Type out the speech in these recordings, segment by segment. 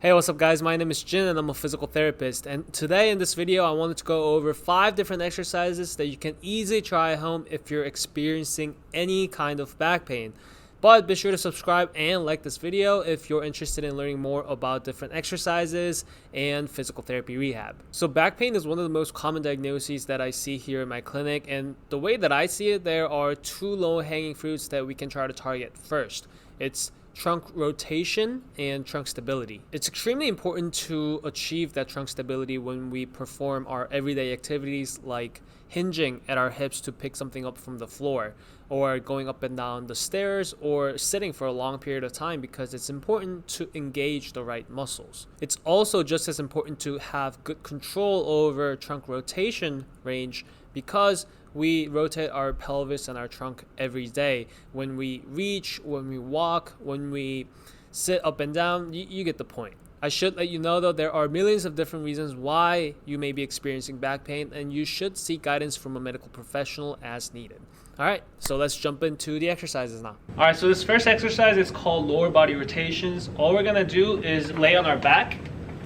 Hey, what's up guys? My name is Jin and I'm a physical therapist, and today in this video I wanted to go over 5 different exercises that you can easily try at home if you're experiencing any kind of back pain. But be sure to subscribe and like this video if you're interested in learning more about different exercises and physical therapy rehab. So back pain is one of the most common diagnoses that I see here in my clinic, and the way that I see it, there are 2 low-hanging fruits that we can try to target first. It's trunk rotation and trunk stability. It's extremely important to achieve that trunk stability when we perform our everyday activities like hinging at our hips to pick something up from the floor, or going up and down the stairs, or sitting for a long period of time, because it's important to engage the right muscles. It's also just as important to have good control over trunk rotation range, because we rotate our pelvis and our trunk every day. When we reach, when we walk, when we sit up and down, you get the point. I should let you know though, there are millions of different reasons why you may be experiencing back pain, and you should seek guidance from a medical professional as needed. Alright, so let's jump into the exercises now. Alright, so this first exercise is called lower body rotations. All we're going to do is lay on our back.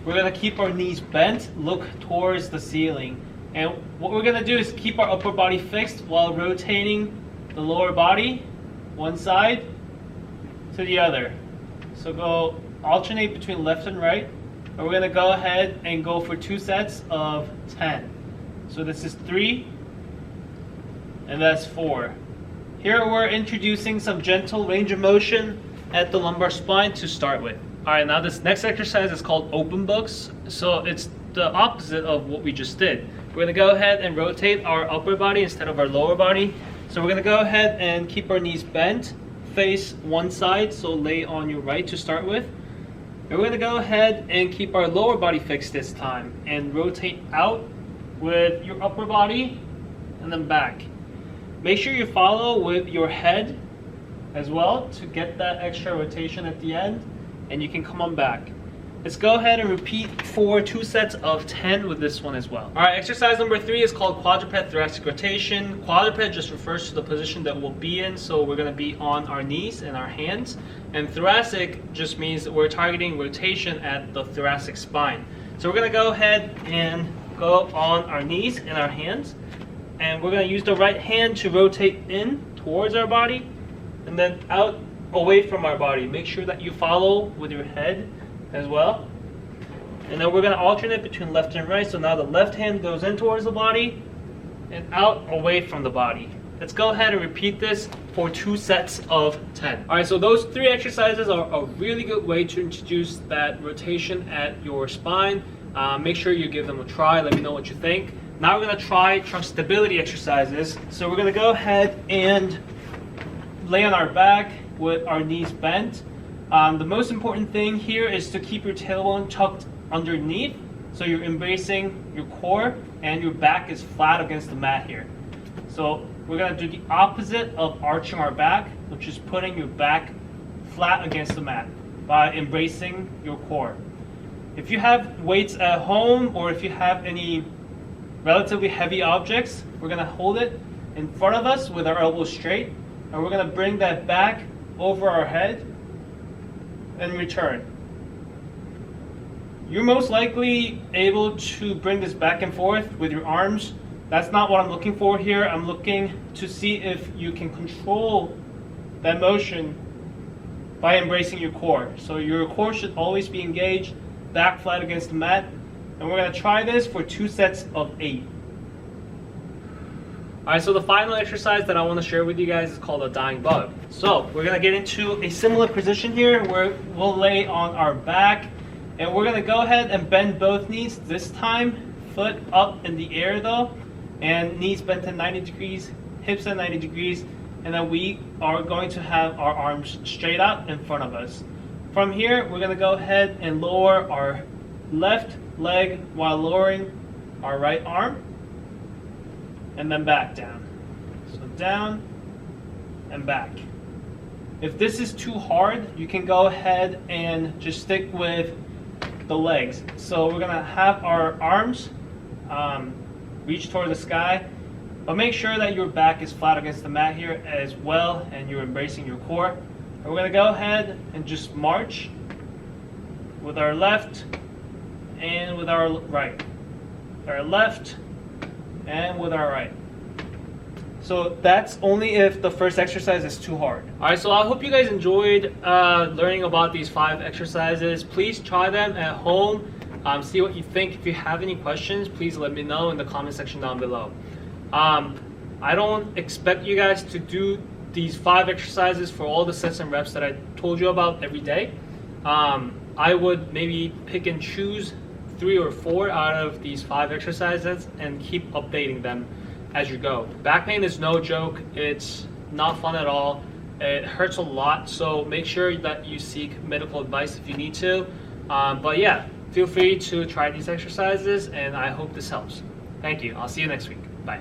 We're going to keep our knees bent, look towards the ceiling. And what we're going to do is keep our upper body fixed while rotating the lower body one side to the other. So go alternate between left and right. And we're going to go ahead and go for 2 sets of 10. So this is 3 and that's 4. Here we're introducing some gentle range of motion at the lumbar spine to start with. Alright, now this next exercise is called open books. So it's the opposite of what we just did. We're going to go ahead and rotate our upper body instead of our lower body. So we're going to go ahead and keep our knees bent, face one side, so lay on your right to start with. And we're going to go ahead and keep our lower body fixed this time and rotate out with your upper body and then back. Make sure you follow with your head as well to get that extra rotation at the end, and you can come on back. Let's go ahead and repeat for 2 sets of 10 with this one as well. Alright, exercise number 3 is called quadruped thoracic rotation. Quadruped just refers to the position that we'll be in, so we're going to be on our knees and our hands. And thoracic just means that we're targeting rotation at the thoracic spine. So we're going to go ahead and go on our knees and our hands. And we're going to use the right hand to rotate in towards our body and then out away from our body. Make sure that you follow with your head as well. And then we're going to alternate between left and right. So now the left hand goes in towards the body and out away from the body. Let's go ahead and repeat this for 2 sets of 10. Alright, so those 3 exercises are a really good way to introduce that rotation at your spine. Make sure you give them a try. Let me know what you think. Now we're going to try trunk stability exercises. So we're going to go ahead and lay on our back with our knees bent. The most important thing here is to keep your tailbone tucked underneath, so you're embracing your core and your back is flat against the mat here. So we're going to do the opposite of arching our back, which is putting your back flat against the mat by embracing your core. If you have weights at home, or if you have any relatively heavy objects, we're going to hold it in front of us with our elbows straight, and we're going to bring that back over our head and return. You're most likely able to bring this back and forth with your arms. That's not what I'm looking for here. I'm looking to see if you can control that motion by embracing your core. So your core should always be engaged, back flat against the mat. And we're going to try this for 2 sets of 8. Alright, so the final exercise that I want to share with you guys is called a dying bug. So we're going to get into a similar position here where we'll lay on our back, and we're going to go ahead and bend both knees. This time, foot up in the air though, and knees bent at 90 degrees, hips at 90 degrees, and then we are going to have our arms straight out in front of us. From here, we're going to go ahead and lower our left leg while lowering our right arm, and then back down. So down and back. If this is too hard, you can go ahead and just stick with the legs. So we're going to have our arms reach toward the sky, but make sure that your back is flat against the mat here as well, and you're embracing your core. And we're going to go ahead and just march with our left and with our right. Our left and with our right. So that's only if the first exercise is too hard. Alright, so I hope you guys enjoyed learning about these 5 exercises. Please try them at home. See what you think. If you have any questions, please let me know in the comment section down below. I don't expect you guys to do these 5 exercises for all the sets and reps that I told you about every day. I would maybe pick and choose 3 or 4 out of these 5 exercises and keep updating them as you go. Back pain is no joke. It's not fun at all. It hurts a lot, so make sure that you seek medical advice if you need to. But yeah, feel free to try these exercises, and I hope this helps. Thank you. I'll see you next week. Bye.